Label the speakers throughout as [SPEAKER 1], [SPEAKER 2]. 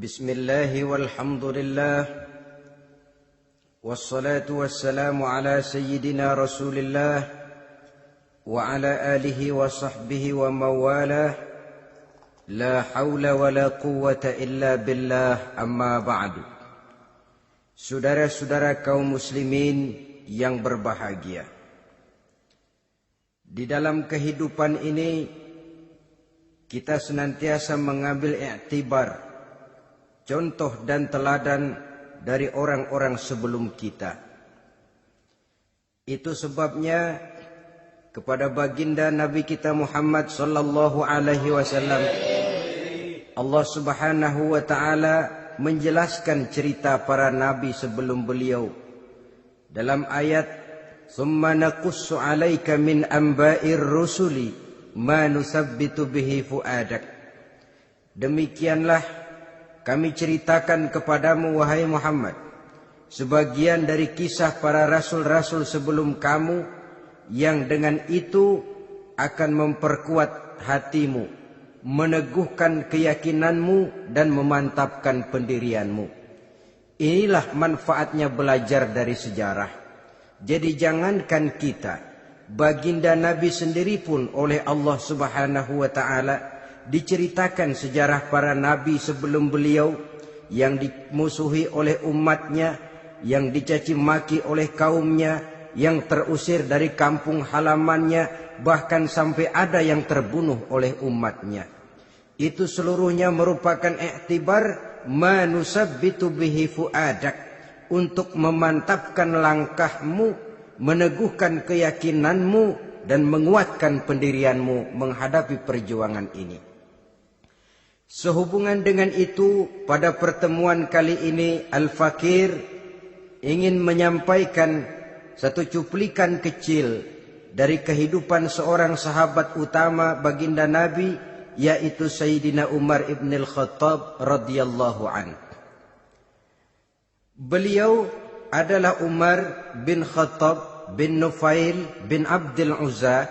[SPEAKER 1] Bismillah walhamdulillah wassalatu wassalamu ala sayyidina Rasulillah wa ala alihi wa sahbihi wa mawalah. La hawla wa la quwwata illa billah, amma ba'du. Saudara-saudara kaum muslimin yang berbahagia, di dalam kehidupan ini kita senantiasa mengambil iktibar, contoh dan teladan dari orang-orang sebelum kita. Itu sebabnya kepada baginda Nabi kita Muhammad sallallahu alaihi wasallam Allah Subhanahu wa taala menjelaskan cerita para nabi sebelum beliau dalam ayat "Tsumma naqussu 'alaika min anba'ir rusuli ma nusabbitu bihi fuadak." Demikianlah kami ceritakan kepadamu wahai Muhammad sebagian dari kisah para rasul-rasul sebelum kamu yang dengan itu akan memperkuat hatimu, meneguhkan keyakinanmu dan memantapkan pendirianmu. Inilah manfaatnya belajar dari sejarah. Jadi jangankan kita, baginda Nabi sendiri pun oleh Allah Subhanahu wa taala diceritakan sejarah para nabi sebelum beliau yang dimusuhi oleh umatnya, yang dicaci maki oleh kaumnya, yang terusir dari kampung halamannya, bahkan sampai ada yang terbunuh oleh umatnya. Itu seluruhnya merupakan iktibar manusabbitu bihi fuadak, untuk memantapkan langkahmu, meneguhkan keyakinanmu dan menguatkan pendirianmu menghadapi perjuangan ini. Sehubungan dengan itu, pada pertemuan kali ini Al-Fakir ingin menyampaikan satu cuplikan kecil dari kehidupan seorang sahabat utama baginda Nabi, yaitu Sayyidina Umar ibn al-Khattab radhiyallahu anhu. Beliau adalah Umar bin Khattab bin Nufail bin Abdul Uzza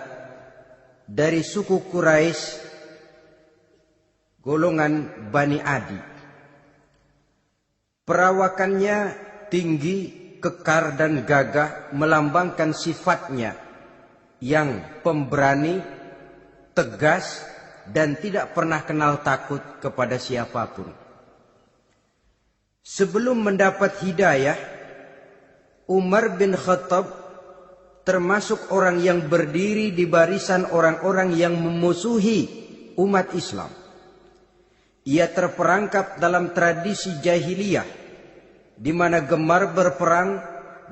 [SPEAKER 1] dari suku Quraisy, golongan Bani Adi. Perawakannya tinggi, kekar dan gagah, melambangkan sifatnya yang pemberani, tegas dan tidak pernah kenal takut kepada siapapun. Sebelum mendapat hidayah, Umar bin Khattab termasuk orang yang berdiri di barisan orang-orang yang memusuhi umat Islam. Ia terperangkap dalam tradisi jahiliyah, di mana gemar berperang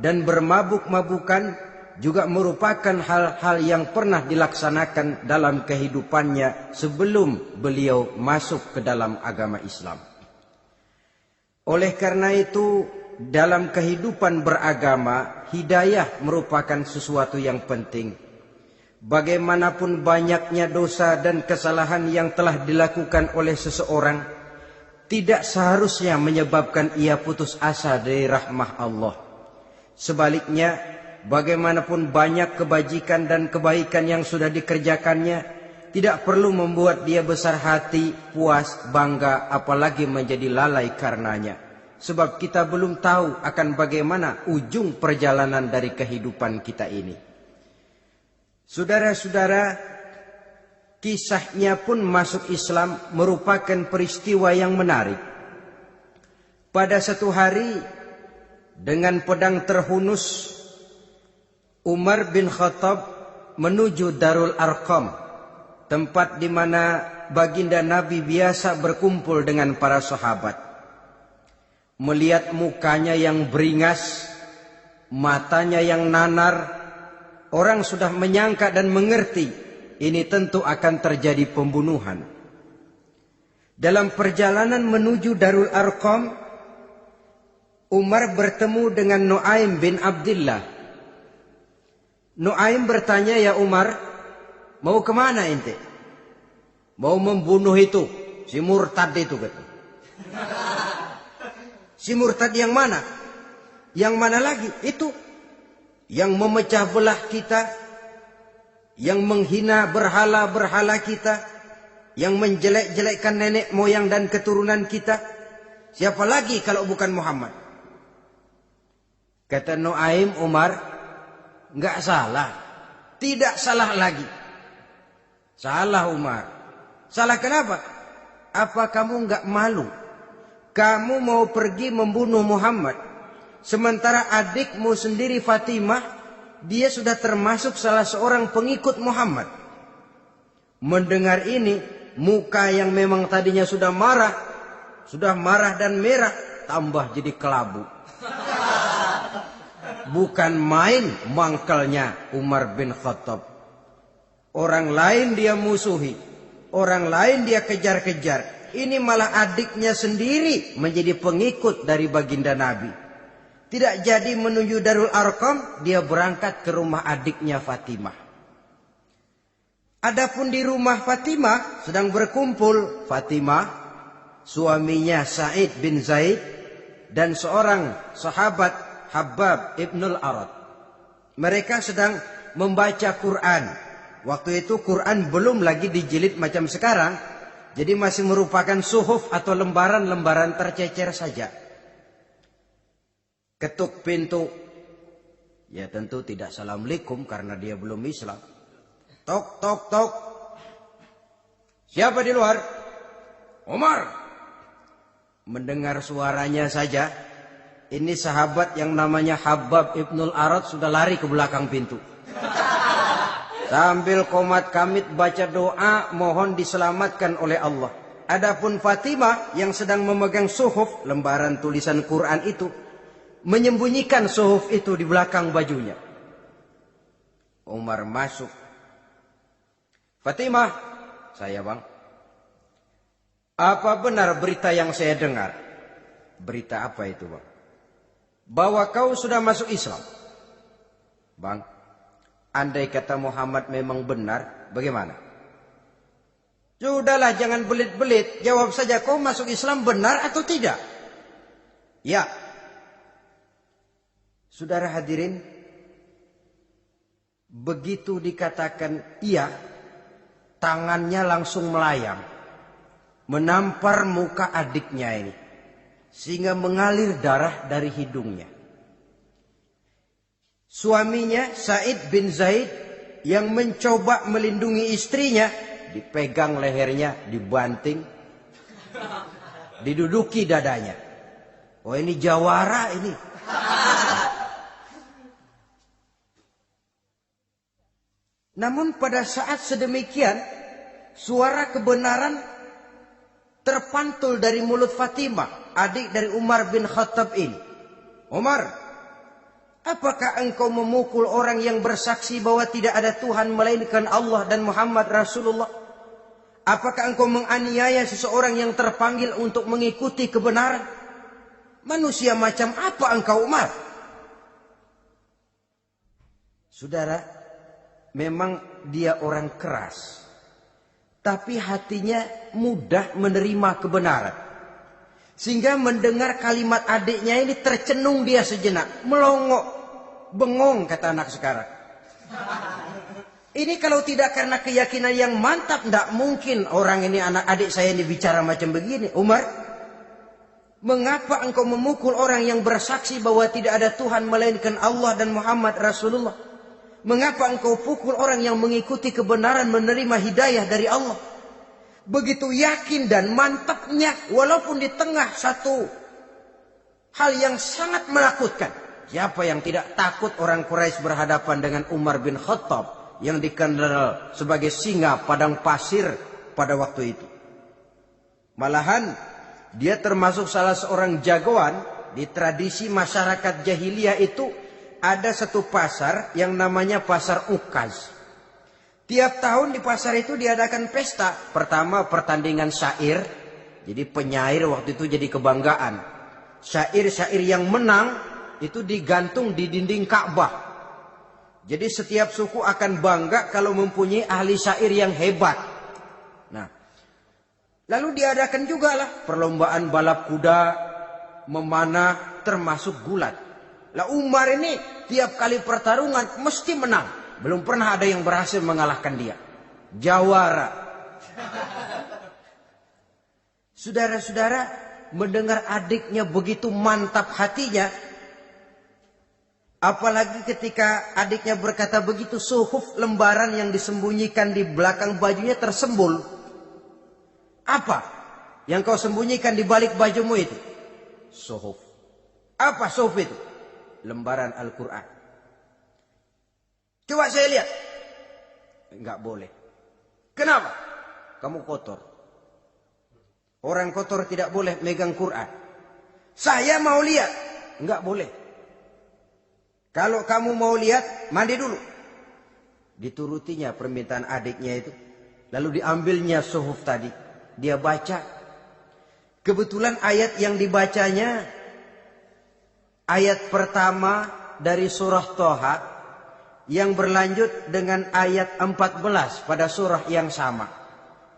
[SPEAKER 1] dan bermabuk-mabukan juga merupakan hal-hal yang pernah dilaksanakan dalam kehidupannya sebelum beliau masuk ke dalam agama Islam. Oleh karena itu, dalam kehidupan beragama, hidayah merupakan sesuatu yang penting. Bagaimanapun banyaknya dosa dan kesalahan yang telah dilakukan oleh seseorang, tidak seharusnya menyebabkan ia putus asa dari rahmah Allah. Sebaliknya, bagaimanapun banyak kebajikan dan kebaikan yang sudah dikerjakannya, tidak perlu membuat dia besar hati, puas, bangga, apalagi menjadi lalai karenanya. Sebab kita belum tahu akan bagaimana ujung perjalanan dari kehidupan kita ini. Saudara-saudara, kisahnya pun masuk Islam merupakan peristiwa yang menarik. Pada satu hari, dengan pedang terhunus, Umar bin Khattab menuju Darul Arqam, tempat di mana baginda Nabi biasa berkumpul dengan para sahabat. Melihat mukanya yang beringas, matanya yang nanar, orang sudah menyangka dan mengerti ini tentu akan terjadi pembunuhan. Dalam perjalanan menuju Darul Arqam, Umar bertemu dengan Nuaim bin Abdullah. Nuaim bertanya, "Ya Umar, mau kemana ente?" "Mau membunuh itu, si murtad itu," kata. "Si murtad yang mana?" "Yang mana lagi? Itu yang memecah belah kita, yang menghina berhala-berhala kita, yang menjelek-jelekkan nenek moyang dan keturunan kita. Siapa lagi kalau bukan Muhammad? Kata Nuaim, Umar, enggak salah. Tidak salah lagi. Salah Umar. Salah kenapa? Apa kamu enggak malu? Kamu mau pergi membunuh Muhammad. Sementara adikmu sendiri Fatimah, dia sudah termasuk salah seorang pengikut Muhammad. Mendengar ini, muka yang memang tadinya sudah marah dan merah, tambah jadi kelabu. Bukan main mangkalnya Umar bin Khattab. Orang lain dia musuhi, orang lain dia kejar-kejar. Ini malah adiknya sendiri menjadi pengikut dari baginda Nabi. Tidak jadi menuju Darul Arqam, dia berangkat ke rumah adiknya Fatimah. Adapun di rumah Fatimah sedang berkumpul Fatimah, suaminya Sa'id bin Zaid, dan seorang sahabat Habbab ibnul Arad. Mereka sedang membaca Quran. Waktu itu Quran belum lagi dijilid macam sekarang, jadi masih merupakan suhuf atau lembaran-lembaran tercecer saja. Ketuk pintu. Ya tentu tidak assalamualaikum karena dia belum Islam. Tok, tok, tok. Siapa di luar? Umar. Mendengar suaranya saja, ini sahabat yang namanya Habbab ibnul Arad sudah lari ke belakang pintu. Sambil komat kamit baca doa mohon diselamatkan oleh Allah. Adapun Fatimah yang sedang memegang suhuf, lembaran tulisan Quran itu, menyembunyikan suhuf itu di belakang bajunya. Umar masuk. Fatimah, saya bang. Apa benar berita yang saya dengar? Berita apa itu bang? Bahwa kau sudah masuk Islam. Bang, andai kata Muhammad memang benar, bagaimana? Sudahlah, jangan belit-belit. Jawab saja, kau masuk Islam benar atau tidak? Ya. Saudara hadirin, begitu dikatakan iya, tangannya langsung melayang, menampar muka adiknya ini, sehingga mengalir darah dari hidungnya. Suaminya Sa'id bin Zaid yang mencoba melindungi istrinya, dipegang lehernya, dibanting, diduduki dadanya. Oh ini jawara ini. Namun pada saat sedemikian, suara kebenaran terpantul dari mulut Fatimah, adik dari Umar bin Khattab ini. Umar, apakah engkau memukul orang yang bersaksi bahwa tidak ada Tuhan melainkan Allah dan Muhammad Rasulullah? Apakah engkau menganiaya seseorang yang terpanggil untuk mengikuti kebenaran? Manusia macam apa engkau, Umar? Saudara, memang dia orang keras, tapi hatinya mudah menerima kebenaran. Sehingga mendengar kalimat adiknya ini tercenung dia sejenak, melongo, bengong kata anak sekarang. Ini kalau tidak karena keyakinan yang mantap, tidak mungkin orang ini, anak adik saya ini bicara macam begini. Umar, mengapa engkau memukul orang yang bersaksi bahwa tidak ada Tuhan melainkan Allah dan Muhammad Rasulullah? Mengapa engkau pukul orang yang mengikuti kebenaran, menerima hidayah dari Allah? Begitu yakin dan mantapnya, walaupun di tengah satu hal yang sangat menakutkan. Siapa yang tidak takut orang Quraisy berhadapan dengan Umar bin Khattab yang dikenal sebagai singa padang pasir pada waktu itu? Malahan dia termasuk salah seorang jagoan di tradisi masyarakat jahiliyah itu. Ada satu pasar yang namanya pasar Ukaz. Tiap tahun di pasar itu diadakan pesta. Pertama pertandingan syair. Jadi penyair waktu itu jadi kebanggaan. Syair-syair yang menang itu digantung di dinding Ka'bah. Jadi setiap suku akan bangga kalau mempunyai ahli syair yang hebat. Nah, lalu diadakan juga lah perlombaan balap kuda, memanah, termasuk gulat. Lah Umar ini tiap kali pertarungan mesti menang. Belum pernah ada yang berhasil mengalahkan dia. Jawara. Saudara-saudara, mendengar adiknya begitu mantap hatinya. Apalagi ketika adiknya berkata begitu, suhuf, lembaran yang disembunyikan di belakang bajunya tersembul. Apa yang kau sembunyikan di balik bajumu itu? Suhuf. Apa suhuf itu? Lembaran Al-Quran. Coba saya lihat. Enggak boleh. Kenapa? Kamu kotor. Orang kotor tidak boleh megang Quran. Saya mau lihat. Enggak boleh. Kalau kamu mau lihat, mandi dulu. Diturutinya permintaan adiknya itu. Lalu diambilnya suhuf tadi. Dia baca. Kebetulan ayat yang dibacanya, ayat pertama dari surah Thaha, yang berlanjut dengan ayat 14 pada surah yang sama.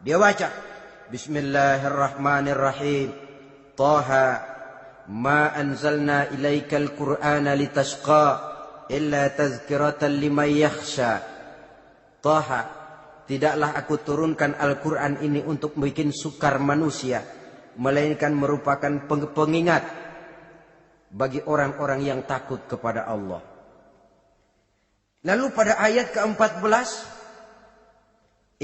[SPEAKER 1] Dia baca. Bismillahirrahmanirrahim. Thaha. Ma anzalna ilaikal Qur'ana litashqa. Illa tazkiratan liman yakhsha. Thaha, tidaklah aku turunkan Al-Quran ini untuk bikin sukar manusia, melainkan merupakan pengingat bagi orang-orang yang takut kepada Allah. Lalu pada ayat ke-14,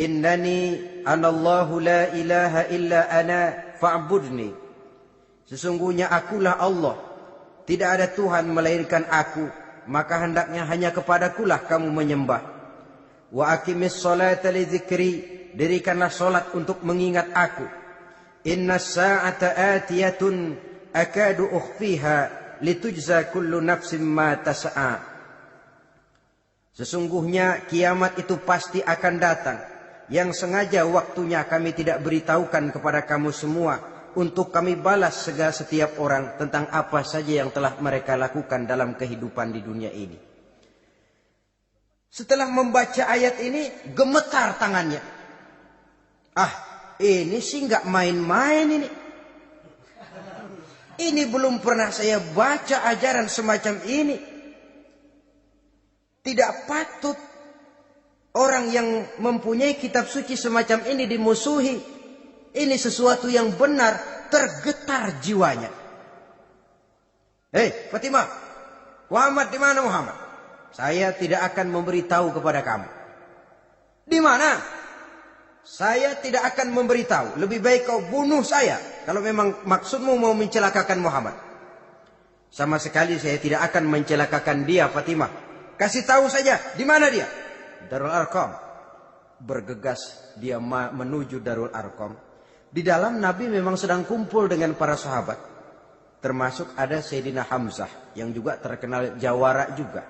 [SPEAKER 1] Innani anallahu la ilaha illa ana fa'budni. Sesungguhnya akulah Allah, tidak ada Tuhan melainkan aku, maka hendaknya hanya kepadakulah kamu menyembah. Wa aqimis sholata li dzikri, dirikanlah salat untuk mengingat aku. Inna sa'ata atiyatun akadu ukhfiha litujza kullu nafsin ma tas'a. Sesungguhnya kiamat itu pasti akan datang, yang sengaja waktunya kami tidak beritahukan kepada kamu semua, untuk kami balas segala setiap orang tentang apa saja yang telah mereka lakukan dalam kehidupan di dunia ini. Setelah membaca ayat ini, gemetar tangannya. Ah, ini sih nggak main-main ini. Ini belum pernah saya baca ajaran semacam ini. Tidak patut orang yang mempunyai kitab suci semacam ini dimusuhi. Ini sesuatu yang benar, tergetar jiwanya. Hei, Fatimah, Muhammad di mana Muhammad? Saya tidak akan memberitahu kepada kamu. Di mana? Saya tidak akan memberitahu. Lebih baik kau bunuh saya kalau memang maksudmu mau mencelakakan Muhammad. Sama sekali saya tidak akan mencelakakan dia, Fatimah. Kasih tahu saja, di mana dia? Darul Arqam. Bergegas dia menuju Darul Arqam. Di dalam Nabi memang sedang kumpul dengan para sahabat. Termasuk ada Sayyidina Hamzah yang juga terkenal jawara juga.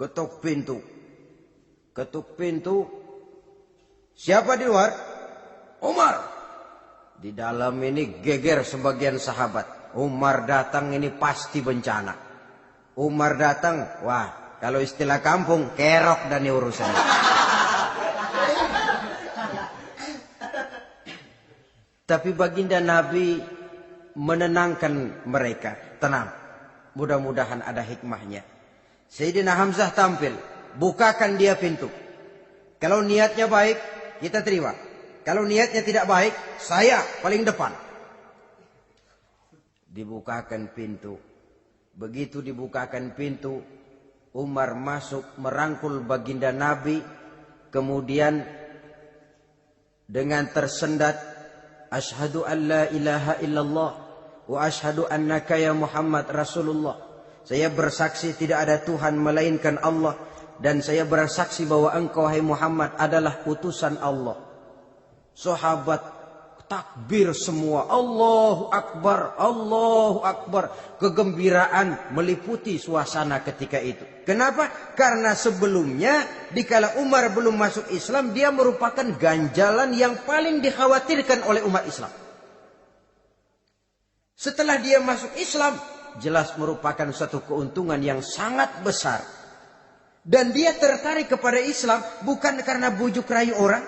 [SPEAKER 1] Ketuk pintu. Ketuk pintu. Siapa di luar? Umar. Di dalam ini geger sebagian sahabat. Umar datang ini pasti bencana. Umar datang, wah, kalau istilah kampung, kerok dan urusan. Tapi baginda Nabi menenangkan mereka. Tenang. Mudah-mudahan ada hikmahnya. Sayyidina Hamzah tampil. Bukakan dia pintu. Kalau niatnya baik, kita terima. Kalau niatnya tidak baik, saya paling depan. Dibukakan pintu. Begitu dibukakan pintu, Umar masuk merangkul baginda Nabi. Kemudian dengan tersendat, Ashhadu an la ilaha illallah wa ashhadu annaka ya Muhammad Rasulullah. Saya bersaksi tidak ada Tuhan melainkan Allah, dan saya bersaksi bahwa engkau hai Muhammad adalah utusan Allah. Sahabat takbir semua. Allahu Akbar, Allahu Akbar. Kegembiraan meliputi suasana ketika itu. Kenapa? Karena sebelumnya dikala Umar belum masuk Islam, dia merupakan ganjalan yang paling dikhawatirkan oleh umat Islam. Setelah dia masuk Islam, jelas merupakan suatu keuntungan yang sangat besar. Dan dia tertarik kepada Islam bukan karena bujuk rayu orang,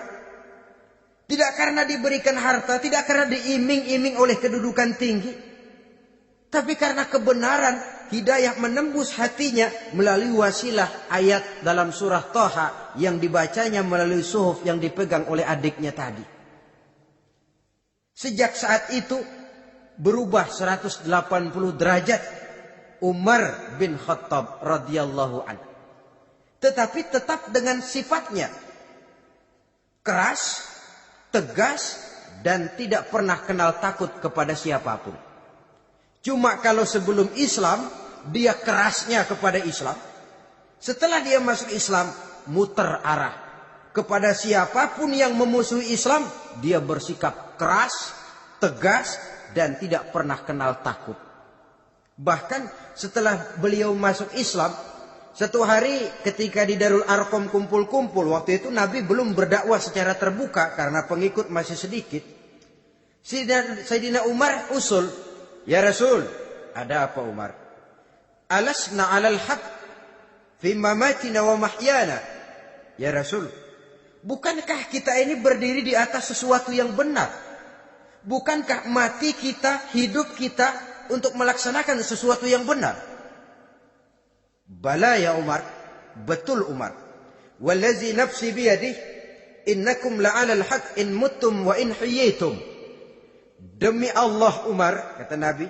[SPEAKER 1] tidak karena diberikan harta, tidak karena diiming-iming oleh kedudukan tinggi, tapi karena kebenaran, hidayah menembus hatinya melalui wasilah ayat dalam surah Thaha yang dibacanya melalui suhuf yang dipegang oleh adiknya tadi. Sejak saat itu berubah 180 derajat Umar bin Khattab radhiyallahu anhu. Tetapi tetap dengan sifatnya keras, tegas, dan tidak pernah kenal takut kepada siapapun. Cuma kalau sebelum Islam dia kerasnya kepada Islam. Setelah dia masuk Islam muter arah. Kepada siapapun yang memusuhi Islam dia bersikap keras, tegas, dan tidak pernah kenal takut. Bahkan setelah beliau masuk Islam, satu hari ketika di Darul Arqam kumpul-kumpul, waktu itu Nabi belum berdakwah secara terbuka karena pengikut masih sedikit. Sayyidina Umar usul, "Ya Rasul, ada apa Umar? Alasna 'alal haq fi mamatina wa mahyana?" Ya Rasul, bukankah kita ini berdiri di atas sesuatu yang benar? Bukankah mati kita, hidup kita untuk melaksanakan sesuatu yang benar? Bala ya Umar, betul Umar. Wallazi nafsi biyadih, innakum la'alal haq in muttum wa in hiyitum. Demi Allah Umar, kata Nabi,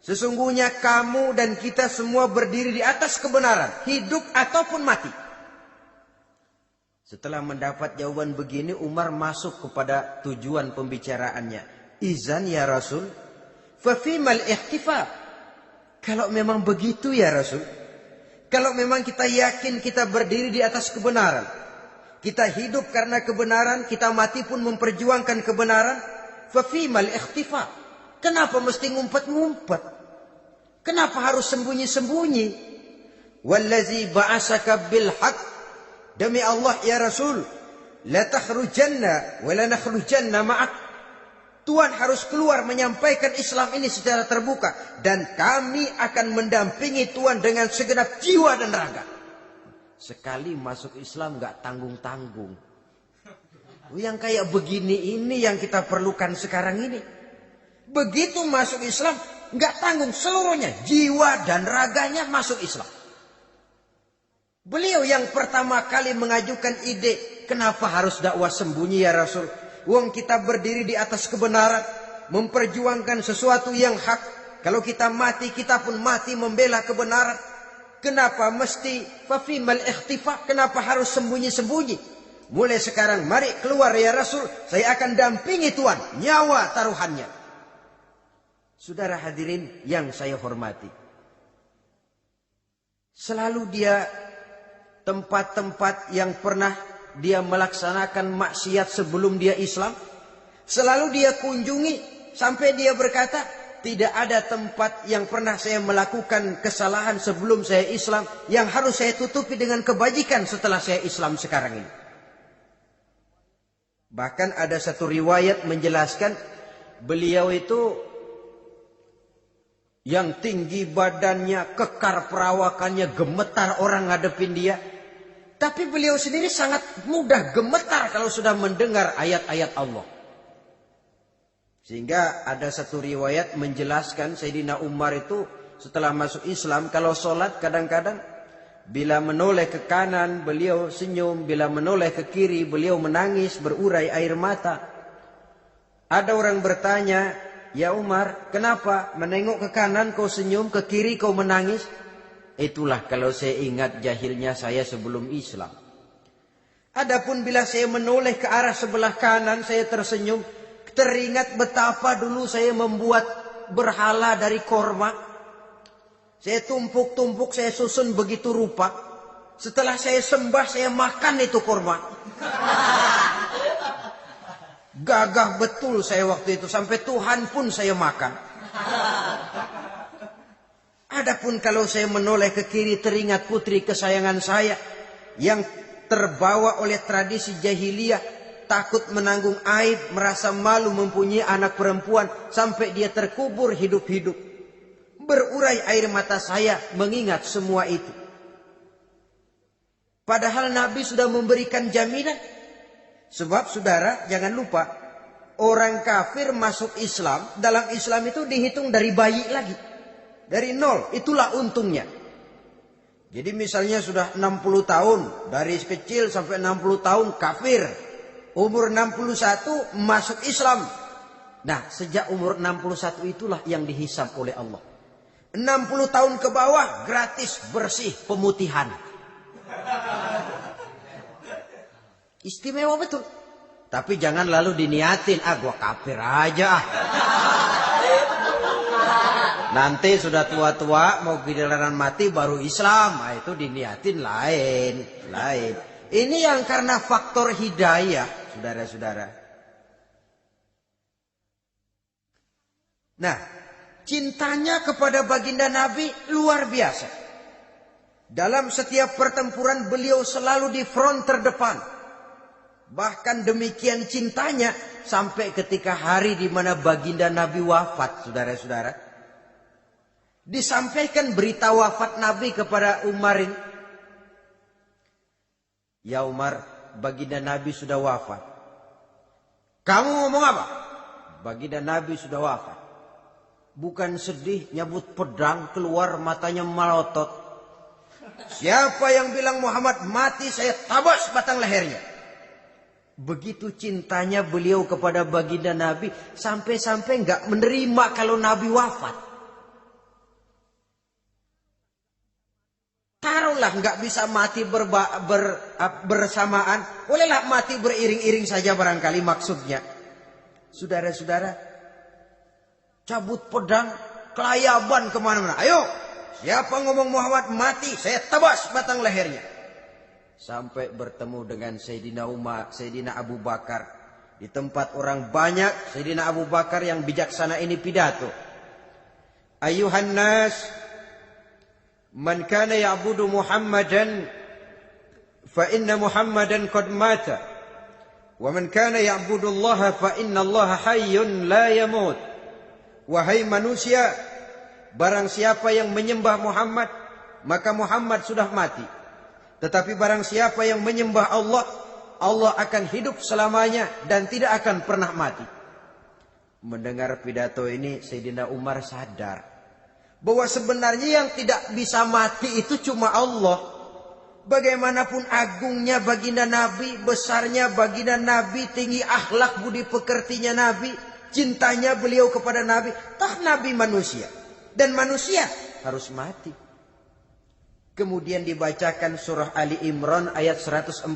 [SPEAKER 1] sesungguhnya kamu dan kita semua berdiri di atas kebenaran, hidup ataupun mati. Setelah mendapat jawaban begini, Umar masuk kepada tujuan pembicaraannya. Izan ya Rasul, fafimal ihtifa. Kalau memang begitu ya Rasul, kalau memang kita yakin kita berdiri di atas kebenaran, kita hidup karena kebenaran, kita mati pun memperjuangkan kebenaran, fafimal ihtifa. Kenapa mesti ngumpet-ngumpet? Kenapa harus sembunyi-sembunyi? Wallazi ba'asaka bil haqq, demi Allah ya Rasul, la takhrujanna wa la nakhrujanna ma'ak. Tuhan harus keluar menyampaikan Islam ini secara terbuka, dan kami akan mendampingi Tuhan dengan segenap jiwa dan raga. Sekali masuk Islam gak tanggung-tanggung. Yang kayak begini ini yang kita perlukan sekarang ini. Begitu masuk Islam gak tanggung seluruhnya, jiwa dan raganya masuk Islam. Beliau yang pertama kali mengajukan ide, kenapa harus dakwah sembunyi ya Rasul? Wong kita berdiri di atas kebenaran, memperjuangkan sesuatu yang hak. Kalau kita mati, kita pun mati membela kebenaran. Kenapa mesti fafimal ikhtifa? Kenapa harus sembunyi-sembunyi? Mulai sekarang mari keluar ya Rasul, saya akan dampingi Tuhan, nyawa taruhannya. Saudara hadirin yang saya hormati, selalu dia tempat-tempat yang pernah dia melaksanakan maksiat sebelum dia Islam, selalu dia kunjungi sampai dia berkata, tidak ada tempat yang pernah saya melakukan kesalahan sebelum saya Islam yang harus saya tutupi dengan kebajikan setelah saya Islam sekarang ini. Bahkan ada satu riwayat menjelaskan beliau itu yang tinggi badannya, kekar perawakannya, gemetar orang ngadepin dia. Tapi beliau sendiri sangat mudah gemetar kalau sudah mendengar ayat-ayat Allah. Sehingga ada satu riwayat menjelaskan Sayyidina Umar itu setelah masuk Islam, kalau sholat kadang-kadang bila menoleh ke kanan beliau senyum, bila menoleh ke kiri beliau menangis berurai air mata. Ada orang bertanya, ya Umar, kenapa menengok ke kanan kau senyum, ke kiri kau menangis? Itulah kalau saya ingat jahilnya saya sebelum Islam. Adapun bila saya menoleh ke arah sebelah kanan saya tersenyum, teringat betapa dulu saya membuat berhala dari korma. Saya tumpuk-tumpuk, saya susun begitu rupa. Setelah saya sembah, saya makan itu korma. Gagah betul saya waktu itu, sampai Tuhan pun saya makan. Adapun kalau saya menoleh ke kiri, teringat putri kesayangan saya yang terbawa oleh tradisi jahiliyah, takut menanggung aib, merasa malu mempunyai anak perempuan, sampai dia terkubur hidup-hidup. Berurai air mata saya mengingat semua itu. Padahal Nabi sudah memberikan jaminan. Sebab saudara jangan lupa, orang kafir masuk Islam, dalam Islam itu dihitung dari bayi lagi. Dari nol, itulah untungnya. Jadi misalnya sudah 60 tahun, dari kecil sampai 60 tahun kafir. Umur 61 masuk Islam. Nah, sejak umur 61 itulah yang dihisab oleh Allah. 60 tahun ke bawah gratis bersih pemutihan. Istimewa betul. Tapi jangan lalu diniatin, gua kafir aja. Nanti sudah tua-tua mau giliran mati baru Islam. Nah, itu diniatin lain. Ini yang karena faktor hidayah, saudara-saudara. Nah, cintanya kepada baginda Nabi luar biasa. Dalam setiap pertempuran beliau selalu di front terdepan. Bahkan demikian cintanya sampai ketika hari di mana baginda Nabi wafat, saudara-saudara. Disampaikan berita wafat Nabi kepada Umarin. Ya Umar, baginda Nabi sudah wafat. Kamu ngomong apa? Baginda Nabi sudah wafat. Bukan sedih, nyabut pedang, keluar matanya melotot. Siapa yang bilang Muhammad mati, saya tabas batang lehernya. Begitu cintanya beliau kepada baginda Nabi, sampai-sampai nggak menerima kalau Nabi wafat. Taruhlah nggak bisa mati bersamaan, bolehlah mati beriring-iring saja barangkali maksudnya. Saudara-saudara, cabut pedang, kelayaban kemana-mana. Ayo, siapa ngomong Muhammad mati, saya tabas batang lehernya. Sampai bertemu dengan Sayyidina Umar, Sayyidina Abu Bakar. Di tempat orang banyak, Sayyidina Abu Bakar yang bijaksana ini pidato. Ayuhan nas, man kana ya'budu Muhammadan, fa inna Muhammadan qad mata. Wa man kana ya'budu Allah, fa inna Allah hayyun la yamut. Wahai manusia, barang siapa yang menyembah Muhammad, maka Muhammad sudah mati. Tetapi barang siapa yang menyembah Allah, Allah akan hidup selamanya dan tidak akan pernah mati. Mendengar pidato ini, Sayyidina Umar sadar bahwa sebenarnya yang tidak bisa mati itu cuma Allah. Bagaimanapun agungnya baginda Nabi, besarnya baginda Nabi, tinggi akhlak budi pekertinya Nabi, cintanya beliau kepada Nabi, toh Nabi manusia. Dan manusia harus mati. Kemudian dibacakan surah Ali Imran ayat 144.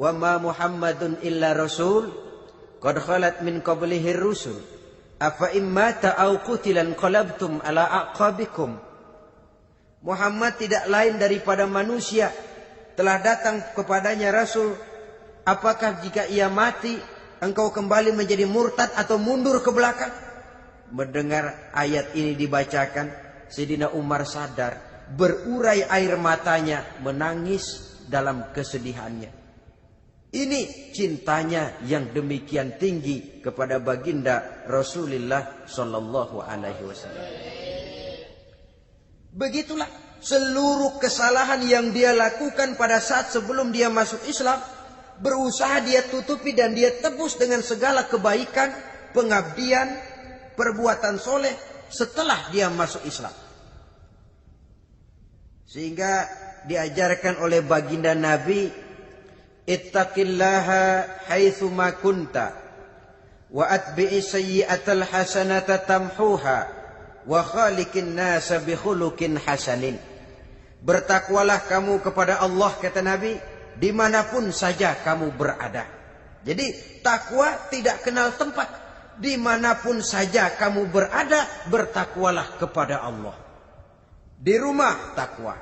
[SPEAKER 1] Wa ma Muhammadun illa rasul qad khalat min qablihi rusul afa immata aw qutilan qalabtum ala aqabikum. Muhammad tidak lain daripada manusia, telah datang kepadanya rasul. Apakah jika ia mati engkau kembali menjadi murtad atau mundur ke belakang? Mendengar ayat ini dibacakan, Sayyidina Umar sadar, berurai air matanya, menangis dalam kesedihannya. Ini cintanya yang demikian tinggi kepada baginda Rasulullah sallallahu alaihi wasallam. Begitulah seluruh kesalahan yang dia lakukan pada saat sebelum dia masuk Islam, berusaha dia tutupi dan dia tebus dengan segala kebaikan, pengabdian, perbuatan soleh setelah dia masuk Islam. Sehingga diajarkan oleh baginda Nabi, ittaqillaha haitsu ma kunta wa atbi'i sayyi'atal hasanata tamhuha wa khaliqin nasa bi khuluqin hasanin. Bertakwalah kamu kepada Allah, kata Nabi, dimanapun saja kamu berada. Jadi takwa tidak kenal tempat. Dimanapun saja kamu berada, bertakwalah kepada Allah. Di rumah takwa,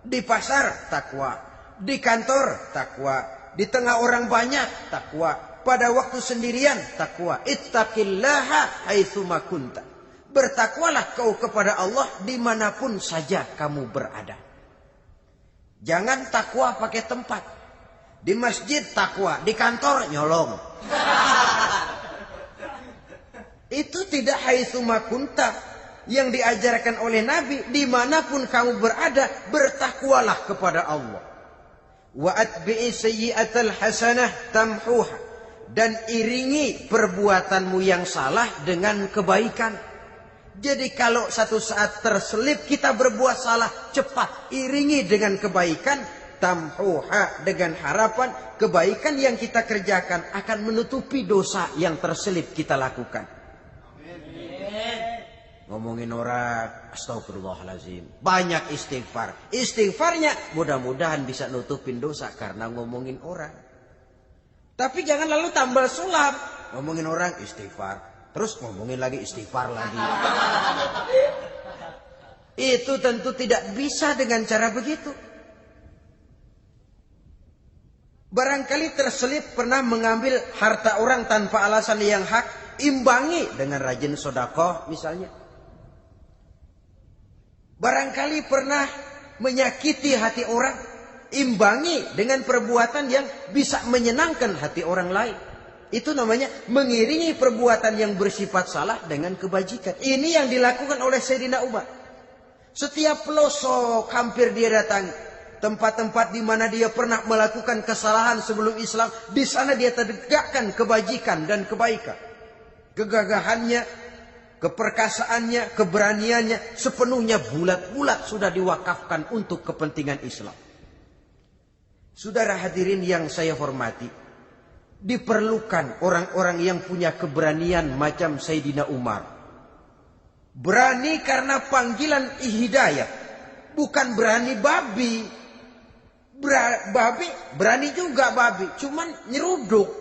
[SPEAKER 1] di pasar takwa, di kantor takwa, di tengah orang banyak takwa, pada waktu sendirian takwa. Ittaqillaha haitsu ma kunta. Bertakwalah kau kepada Allah dimanapun saja kamu berada. Jangan takwa pakai tempat. Di masjid takwa, di kantor nyolong. Itu tidak haitsu ma kunta. Yang diajarkan oleh Nabi, dimanapun kamu berada, bertakwalah kepada Allah. Wa atbi'i sayyi'atal hasanah tamhuha. Dan iringi perbuatanmu yang salah dengan kebaikan. Jadi kalau satu saat terselip kita berbuat salah, cepat iringi dengan kebaikan. tamhuha, dengan harapan kebaikan yang kita kerjakan akan menutupi dosa yang terselip kita lakukan. Ngomongin orang, astagfirullahalazim, banyak istighfar. Istighfarnya mudah-mudahan bisa nutupin dosa karena ngomongin orang. Tapi jangan lalu tambal sulap, ngomongin orang istighfar, terus ngomongin lagi istighfar lagi. Itu tentu tidak bisa dengan cara begitu. Barangkali terselip pernah mengambil harta orang tanpa alasan yang hak, imbangi dengan rajin sedekah misalnya. Barangkali pernah menyakiti hati orang, imbangi dengan perbuatan yang bisa menyenangkan hati orang lain. Itu namanya mengiringi perbuatan yang bersifat salah dengan kebajikan. Ini yang dilakukan oleh Sayyidina Umar. Setiap pelosok hampir dia datangi. Tempat-tempat di mana dia pernah melakukan kesalahan sebelum Islam, di sana dia tegakkan kebajikan dan kebaikan. Kegagahannya, keperkasaannya, keberaniannya sepenuhnya bulat-bulat sudah diwakafkan untuk kepentingan Islam. Saudara hadirin yang saya hormati, diperlukan orang-orang yang punya keberanian macam Sayyidina Umar. Berani karena panggilan hidayah, bukan berani babi. Babi berani juga babi, cuman nyeruduk.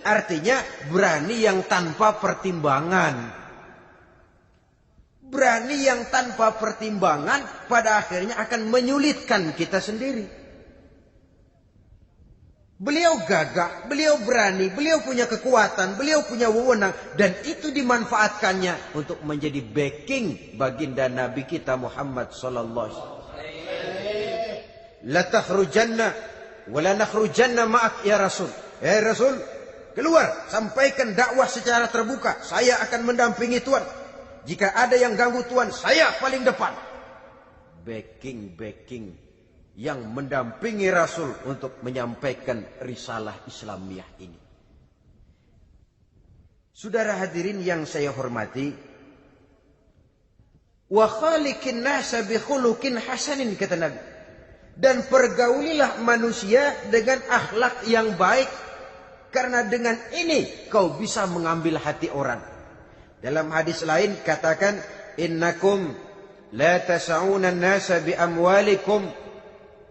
[SPEAKER 1] Artinya berani yang tanpa pertimbangan. Berani yang tanpa pertimbangan pada akhirnya akan menyulitkan kita sendiri. Beliau gagah, beliau berani, beliau punya kekuatan, beliau punya wewenang, dan itu dimanfaatkannya untuk menjadi backing baginda Nabi kita Muhammad sallallahu alaihi wasallam. La takhrujanna wa la nakhrujanna ma'ak ya Rasul. Ya Rasul, keluar, sampaikan dakwah secara terbuka. Saya akan mendampingi Tuhan. Jika ada yang ganggu Tuhan, saya paling depan. Backing yang mendampingi Rasul untuk menyampaikan risalah Islamiyah ini. Saudara hadirin yang saya hormati, wa khaliqin nasa bi khuluqin hasanin, kata Nabi. Dan pergaulilah manusia dengan akhlak yang baik, karena dengan ini kau bisa mengambil hati orang. Dalam hadis lain katakan, innakum la tas'una an-nasa bi amwalikum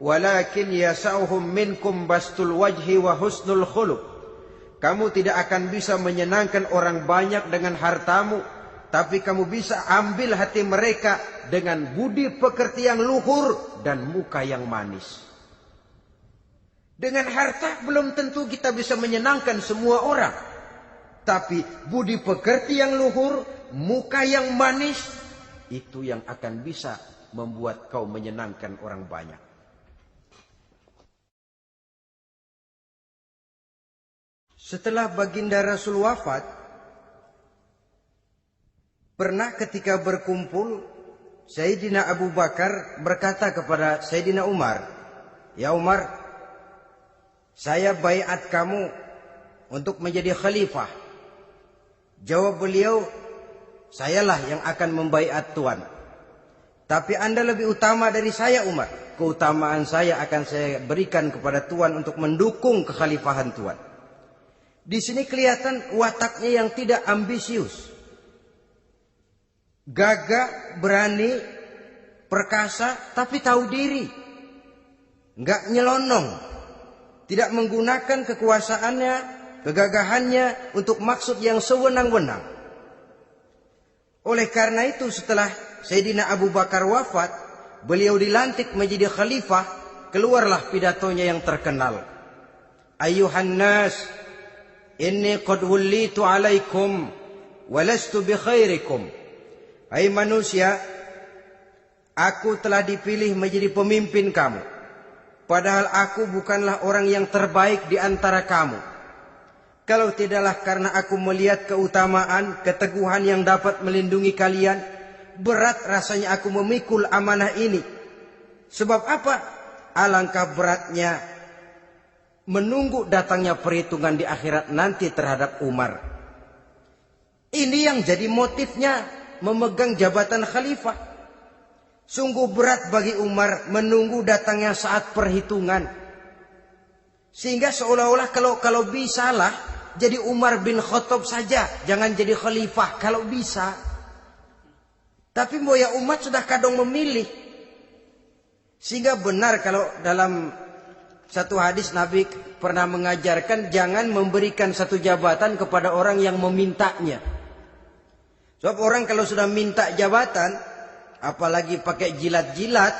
[SPEAKER 1] walakin yas'uhum minkum bastul wajhi wa husnul khuluq. Kamu tidak akan bisa menyenangkan orang banyak dengan hartamu, tapi kamu bisa ambil hati mereka dengan budi pekerti yang luhur dan muka yang manis. Dengan harta belum tentu kita bisa menyenangkan semua orang. Tapi budi pekerti yang luhur, muka yang manis, itu yang akan bisa membuat kau menyenangkan orang banyak. Setelah baginda Rasul wafat, pernah ketika berkumpul, Sayyidina Abu Bakar berkata kepada Sayyidina Umar, "Ya Umar, saya baiat kamu untuk menjadi khalifah." Jawab beliau, "Sayalah yang akan membaiat Tuan. Tapi Anda lebih utama dari saya Umar. Keutamaan saya akan saya berikan kepada Tuan untuk mendukung kekhalifahan Tuan." Di sini kelihatan wataknya yang tidak ambisius. Gagah, berani, perkasa, tapi tahu diri. Enggak nyelonong. Tidak menggunakan kekuasaannya, kegagahannya untuk maksud yang sewenang-wenang. Oleh karena itu setelah Sayyidina Abu Bakar wafat, beliau dilantik menjadi khalifah, keluarlah pidatonya yang terkenal. Ayuhan nas, inni qad wullitu alaikum walastu bi khairikum. Hai manusia, aku telah dipilih menjadi pemimpin kamu. Padahal aku bukanlah orang yang terbaik di antara kamu. Kalau tidaklah karena aku melihat keutamaan, keteguhan yang dapat melindungi kalian, berat rasanya aku memikul amanah ini. Sebab apa? Alangkah beratnya menunggu datangnya perhitungan di akhirat nanti terhadap Umar. Ini yang jadi motifnya memegang jabatan khalifah. Sungguh berat bagi Umar menunggu datangnya saat perhitungan. Sehingga seolah-olah kalau bisalah jadi Umar bin Khattab saja, jangan jadi khalifah kalau bisa. Tapi moya umat sudah kadang memilih. Sehingga benar kalau dalam satu hadis Nabi pernah mengajarkan jangan memberikan satu jabatan kepada orang yang memintanya. Sebab orang kalau sudah minta jabatan, apalagi pakai jilat-jilat,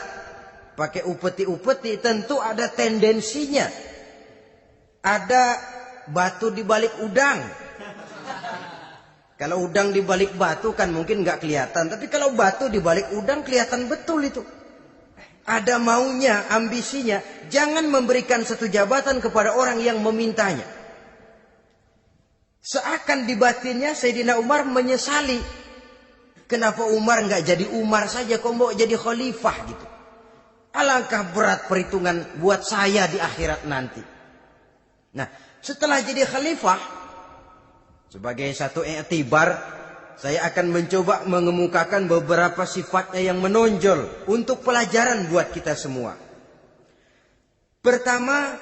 [SPEAKER 1] pakai upeti-upeti, tentu ada tendensinya. Ada batu di balik udang. Kalau udang di balik batu kan mungkin nggak kelihatan, tapi kalau batu di balik udang kelihatan betul itu. Ada maunya, ambisinya. Jangan memberikan satu jabatan kepada orang yang memintanya. Seakan di batinnya Sayyidina Umar menyesali. Kenapa Umar nggak jadi Umar saja, kok mau jadi khalifah gitu. Alangkah berat perhitungan buat saya di akhirat nanti. Nah, setelah jadi khalifah, sebagai satu i'tibar, saya akan mencoba mengemukakan beberapa sifatnya yang menonjol untuk pelajaran buat kita semua. Pertama,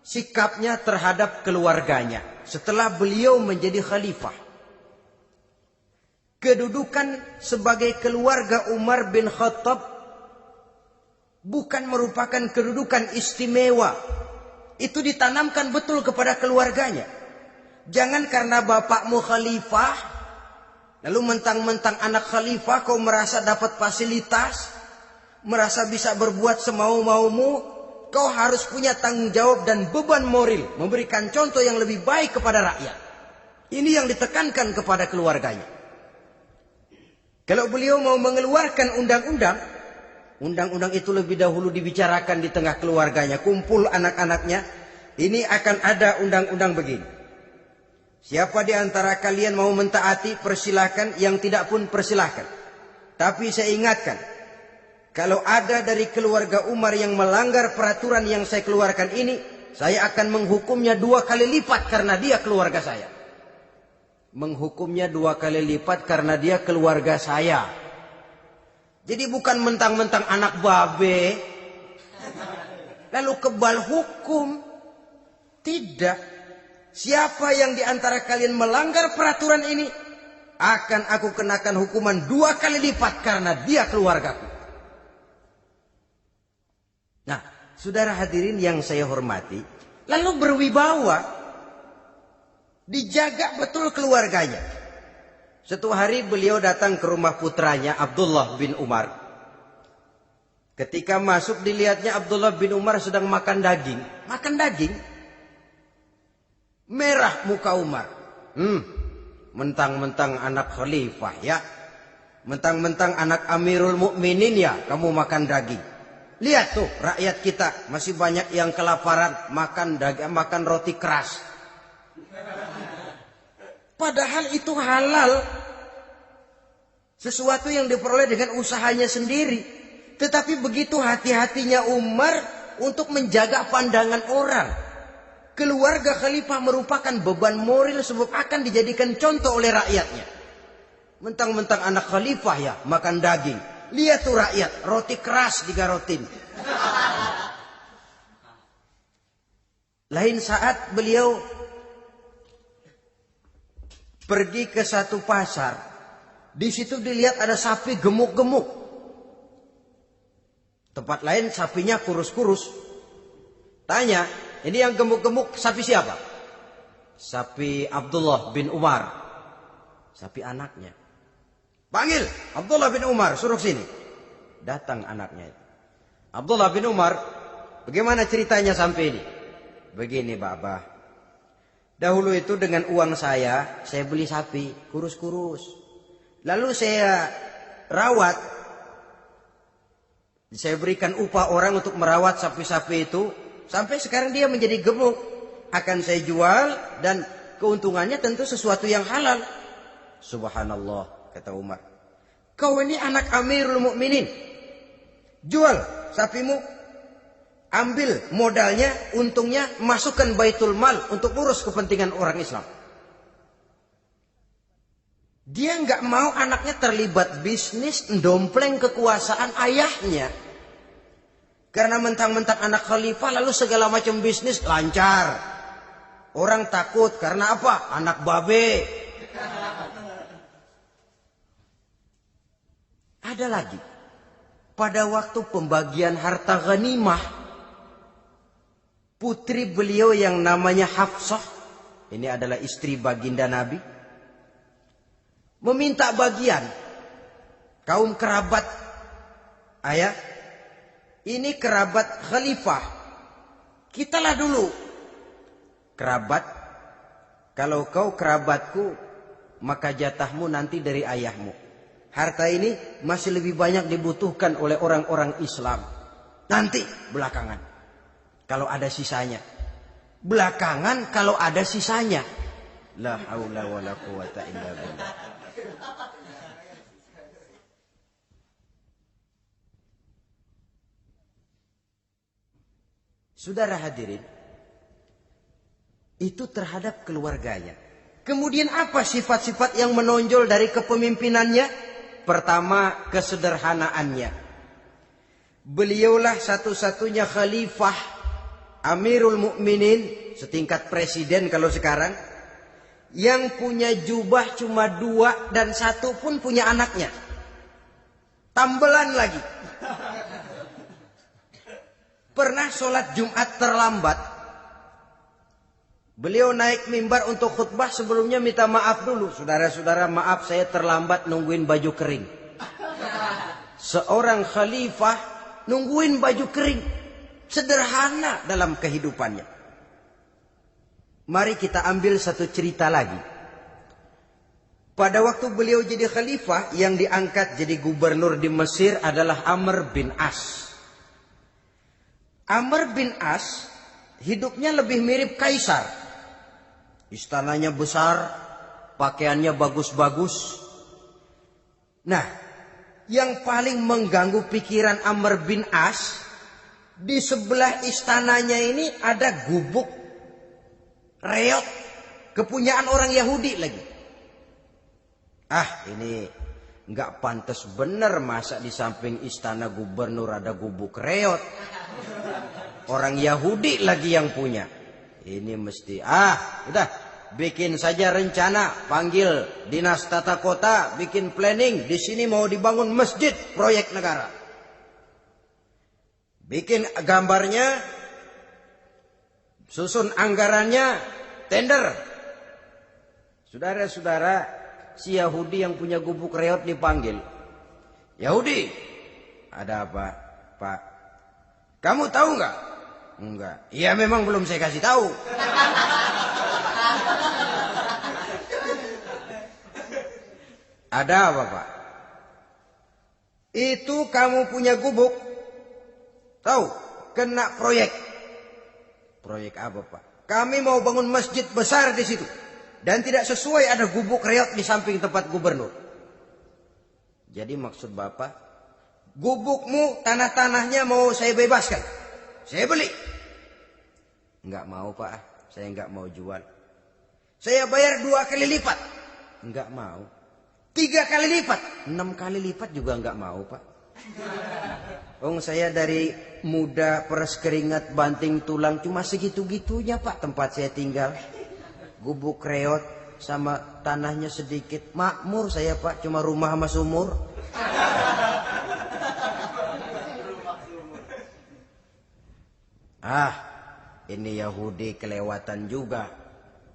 [SPEAKER 1] sikapnya terhadap keluarganya setelah beliau menjadi khalifah. Kedudukan sebagai keluarga Umar bin Khattab bukan merupakan kedudukan istimewa. Itu ditanamkan betul kepada keluarganya. Jangan karena bapakmu khalifah, lalu mentang-mentang anak khalifah kau merasa dapat fasilitas, merasa bisa berbuat semau-maumu, kau harus punya tanggung jawab dan beban moral, memberikan contoh yang lebih baik kepada rakyat. Ini yang ditekankan kepada keluarganya. Kalau beliau mau mengeluarkan undang-undang, undang-undang itu lebih dahulu dibicarakan di tengah keluarganya, kumpul anak-anaknya, ini akan ada undang-undang begini. Siapa di antara kalian mau mentaati, persilakan. Yang tidak pun persilakan. Tapi saya ingatkan, kalau ada dari keluarga Umar yang melanggar peraturan yang saya keluarkan ini, saya akan menghukumnya 2 kali lipat karena dia keluarga saya. Menghukumnya 2 kali lipat karena dia keluarga saya. Jadi bukan mentang-mentang anak babe, lalu kebal hukum. Tidak. Siapa yang di antara kalian melanggar peraturan ini, akan aku kenakan hukuman 2 kali lipat karena dia keluargaku. Nah, saudara hadirin yang saya hormati, lalu berwibawa, dijaga betul keluarganya. Suatu hari beliau datang ke rumah putranya Abdullah bin Umar. Ketika masuk dilihatnya Abdullah bin Umar sedang makan daging. Makan daging. Merah muka Umar. Mentang-mentang anak khalifah ya. Mentang-mentang anak Amirul Mukminin ya, kamu makan daging. Lihat tuh rakyat kita masih banyak yang kelaparan, makan daging, makan roti keras. Padahal itu halal. Sesuatu yang diperoleh dengan usahanya sendiri. Tetapi begitu hati-hatinya Umar untuk menjaga pandangan orang. Keluarga khalifah merupakan beban moral sebab akan dijadikan contoh oleh rakyatnya. Mentang-mentang anak khalifah ya makan daging. Lihat tuh rakyat, roti keras digarotin. Lain saat beliau pergi ke satu pasar. Di situ dilihat ada sapi gemuk-gemuk. Tempat lain sapinya kurus-kurus. Tanya, ini yang gemuk-gemuk sapi siapa? Sapi Abdullah bin Umar. Sapi anaknya. Panggil Abdullah bin Umar, suruh sini. Datang anaknya. Abdullah bin Umar, bagaimana ceritanya sampai ini? Begini Baba. Dahulu itu dengan uang saya beli sapi kurus-kurus. Lalu saya rawat. Saya berikan upah orang untuk merawat sapi-sapi itu. Sampai sekarang dia menjadi gemuk. Akan saya jual dan keuntungannya tentu sesuatu yang halal. Subhanallah, kata Umar. Kau ini anak Amirul Mukminin. Jual sapimu. Ambil modalnya, untungnya, masukkan baitul mal untuk urus kepentingan orang Islam. Dia nggak mau anaknya terlibat bisnis, ndompleng kekuasaan ayahnya. Karena mentang-mentang anak khalifah lalu segala macam bisnis lancar. Orang takut karena apa? Anak babe. Ada lagi. Pada waktu pembagian harta ghanimah, putri beliau yang namanya Hafsah, ini adalah istri baginda Nabi, meminta bagian. Kaum kerabat ayah, ini kerabat khalifah, kitalah dulu kerabat. Kalau kau kerabatku, maka jatahmu nanti dari ayahmu. Harta ini masih lebih banyak dibutuhkan oleh orang-orang Islam. Nanti belakangan, kalau ada sisanya. Belakangan kalau ada sisanya. La haula wala quwata illa billah. Saudara hadirin, itu terhadap keluarganya. Kemudian apa sifat-sifat yang menonjol dari kepemimpinannya? Pertama, kesederhanaannya. Beliaulah satu-satunya khalifah, Amirul Mukminin, setingkat presiden kalau sekarang, yang punya jubah cuma 2 dan 1 pun punya anaknya. Tambelan lagi. Pernah sholat Jumat terlambat. Beliau naik mimbar untuk khutbah, sebelumnya minta maaf dulu. Saudara-saudara, maaf saya terlambat nungguin baju kering. Seorang khalifah nungguin baju kering. Sederhana dalam kehidupannya. Mari kita ambil satu cerita lagi. Pada waktu beliau jadi khalifah, yang diangkat jadi gubernur di Mesir adalah Amr bin As. Amr bin As hidupnya lebih mirip kaisar. Istananya besar, pakaiannya bagus-bagus. Nah, yang paling mengganggu pikiran Amr bin As, di sebelah istananya ini ada gubuk reot, kepunyaan orang Yahudi lagi. Ini nggak pantas bener, masa di samping istana gubernur ada gubuk reot. Orang Yahudi lagi yang punya. Ini mesti, udah, bikin saja rencana, panggil dinas tata kota, bikin planning, di sini mau dibangun masjid, proyek negara. Bikin gambarnya, susun anggarannya, tender. Saudara-saudara, si Yahudi yang punya gubuk reot dipanggil. Yahudi, ada apa, Pak? Kamu tahu nggak? Enggak. Iya, memang belum saya kasih tahu. Ada apa, Pak? Itu kamu punya gubuk. Tahu? Kena proyek. Proyek apa, Pak? Kami mau bangun masjid besar di situ. Dan tidak sesuai ada gubuk reot di samping tempat gubernur. Jadi maksud Bapak, gubukmu, tanah-tanahnya mau saya bebaskan. Saya beli. Enggak mau, Pak. Saya enggak mau jual. Saya bayar 2 kali lipat. Enggak mau. 3 kali lipat. 6 kali lipat juga enggak mau, Pak. Saya dari muda peres keringat banting tulang cuma segitu-gitunya, Pak, tempat saya tinggal. Gubuk reot sama tanahnya sedikit. Makmur saya, Pak, cuma rumah sama sumur. Ini Yahudi kelewatan juga.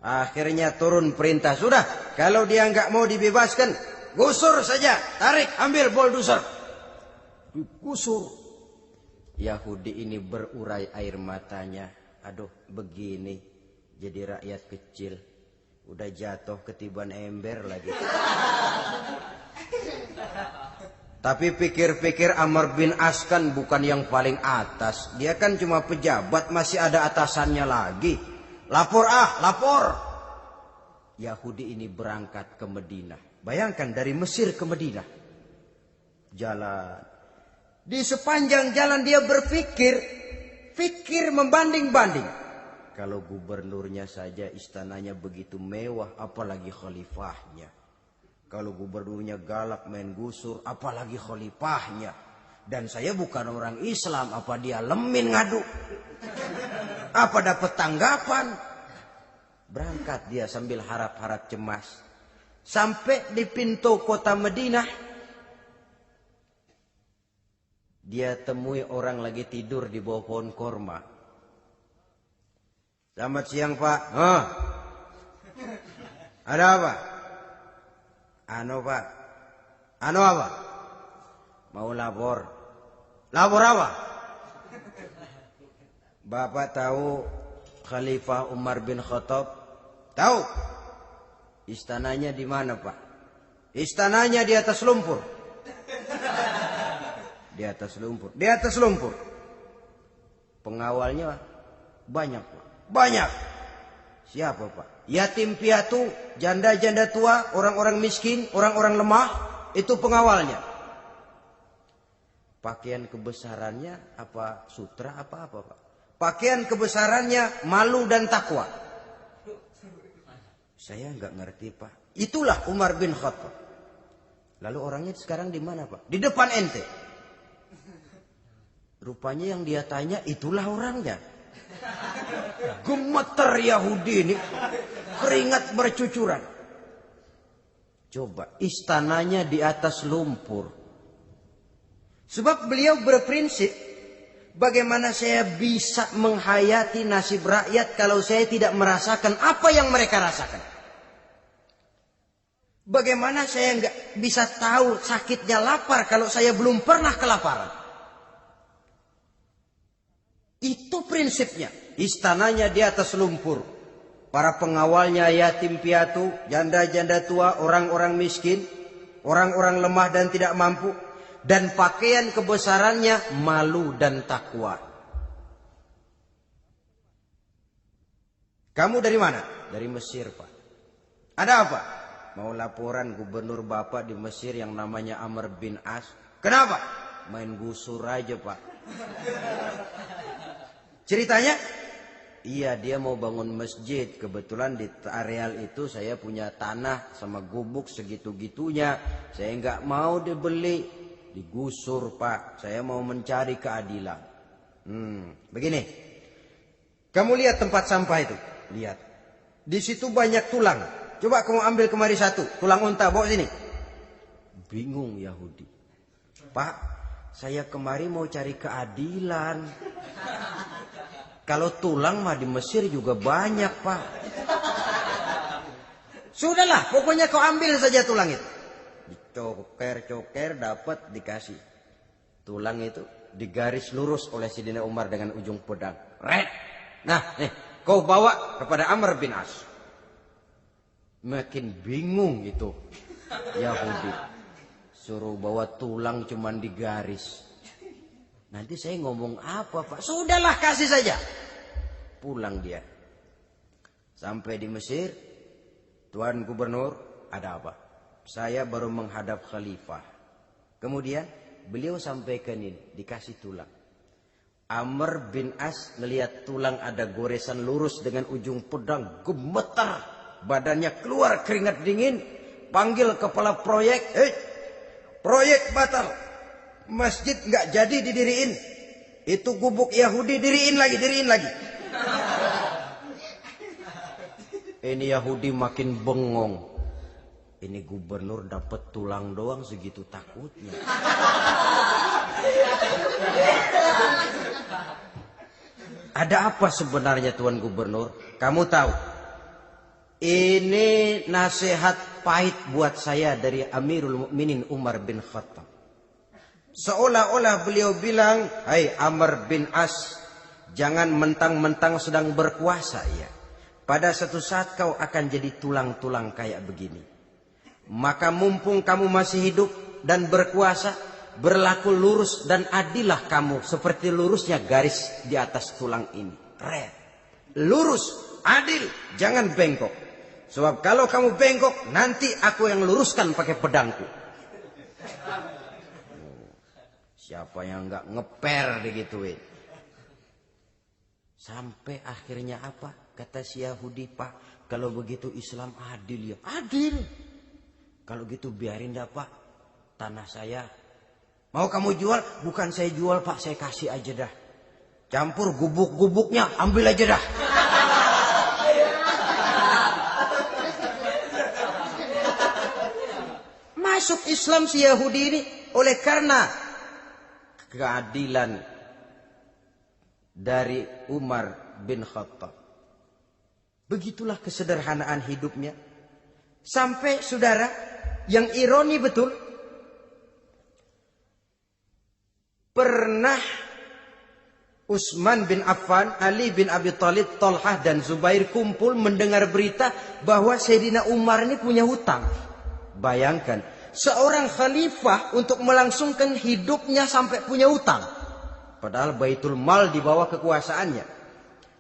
[SPEAKER 1] Akhirnya turun perintah, sudah, kalau dia nggak mau dibebaskan, gusur saja, tarik, ambil bulldozer. Gusur. Yahudi ini berurai air matanya. Aduh, begini jadi rakyat kecil, udah jatuh ketiban ember lagi. Tapi pikir-pikir Amr bin As kan bukan yang paling atas. Dia kan cuma pejabat, masih ada atasannya lagi. Lapor, lapor. Yahudi ini berangkat ke Madinah. Bayangkan dari Mesir ke Madinah. Jalan. Di sepanjang jalan dia berpikir. Pikir membanding-banding. Kalau gubernurnya saja istananya begitu mewah, apalagi khalifahnya. Kalau gubernurnya galak main gusur, apalagi khalifahnya. Dan saya bukan orang Islam, apa dia lemin ngadu? Apa dapat tanggapan? Berangkat dia sambil harap-harap cemas. Sampai di pintu kota Madinah, dia temui orang lagi tidur di bawah pohon korma. Selamat siang Pak. Ada apa? Anu Pak. Anu apa? Mau lapor. Lapor apa? Bapak tahu Khalifah Umar bin Khattab? Tahu. Istananya di mana Pak? Istananya di atas lumpur. Di atas lumpur. Di atas lumpur. Pengawalnya banyak Pak. Banyak. Siapa Pak? Yatim piatu, janda-janda tua, orang-orang miskin, orang-orang lemah. Itu pengawalnya. Pakaian kebesarannya apa sutra apa Pak? Pakaian kebesarannya malu dan takwa. Saya nggak ngerti Pak. Itulah Umar bin Khattab. Lalu orangnya sekarang di mana Pak? Di depan ente. Rupanya yang dia tanya itulah orangnya. Gemeter Yahudi ini. Keringat bercucuran. Coba istananya di atas lumpur. Sebab beliau berprinsip. Bagaimana saya bisa menghayati nasib rakyat kalau saya tidak merasakan apa yang mereka rasakan. Bagaimana saya nggak bisa tahu sakitnya lapar kalau saya belum pernah kelaparan. Itu prinsipnya. Istananya di atas lumpur. Para pengawalnya yatim piatu, janda-janda tua, orang-orang miskin, orang-orang lemah dan tidak mampu. Dan pakaian kebesarannya malu dan takwa. Kamu dari mana? Dari Mesir Pak. Ada apa? Mau laporan gubernur Bapak di Mesir yang namanya Amr bin As. Kenapa? Main gusur aja Pak. Ceritanya? Iya dia mau bangun masjid. Kebetulan di areal itu saya punya tanah sama gubuk segitu-gitunya. Saya nggak mau dibeli. Digusur Pak. Saya mau mencari keadilan. Begini. Kamu lihat tempat sampah itu. Lihat. Di situ banyak tulang. Coba kamu ambil kemari satu. Tulang unta bawa sini. Bingung Yahudi. Pak. Saya kemari mau cari keadilan. Kalau tulang mah di Mesir juga banyak Pak. Sudahlah, pokoknya kau ambil saja tulang itu. Dicoker-coker dapat dikasih. Tulang itu digaris lurus oleh Sidina Umar dengan ujung pedang. Red. Nah, nih, kau bawa kepada Amr bin As. Makin bingung itu Yahudi. Suruh bawa tulang cuman digaris. Nanti saya ngomong apa Pak? Sudahlah kasih saja. Pulang dia. Sampai di Mesir. Tuan Gubernur ada apa? Saya baru menghadap khalifah. Kemudian beliau sampaikan ini. Dikasih tulang. Amr bin As melihat tulang ada goresan lurus dengan ujung pedang. Gemetar. Badannya keluar keringat dingin. Panggil kepala proyek. Proyek batal. Masjid nggak jadi didiriin. Itu gubuk Yahudi diriin lagi. Ini Yahudi makin bengong. Ini gubernur dapat tulang doang segitu takutnya. Ada apa sebenarnya Tuan Gubernur? Kamu tahu? Ini nasihat pahit buat saya dari Amirul Mukminin Umar bin Khattab. Seolah-olah beliau bilang, hai Amr bin As, jangan mentang-mentang sedang berkuasa ya. Pada suatu saat kau akan jadi tulang-tulang kayak begini. Maka mumpung kamu masih hidup dan berkuasa, berlaku lurus dan adillah kamu seperti lurusnya garis di atas tulang ini. Red. Lurus, adil, jangan bengkok. Sebab kalau kamu bengkok, nanti aku yang luruskan pakai pedangku. Siapa yang nggak ngeper digituin? Sampai akhirnya apa? Kata si Yahudi, Pak, kalau begitu Islam adil ya. Adil. Kalau gitu biarin dah Pak, tanah saya. Mau kamu jual? Bukan saya jual Pak, saya kasih aja dah. Campur gubuk-gubuknya, ambil aja dah. Masuk Islam si Yahudi ini oleh karena keadilan dari Umar bin Khattab. Begitulah kesederhanaan hidupnya. Sampai saudara, yang ironi betul, pernah Utsman bin Affan, Ali bin Abi Thalib, Thalhah dan Zubair kumpul mendengar berita bahwa Sayyidina Umar ini punya hutang. Bayangkan, seorang khalifah untuk melangsungkan hidupnya sampai punya hutang. Padahal Baitul Mal di bawah kekuasaannya.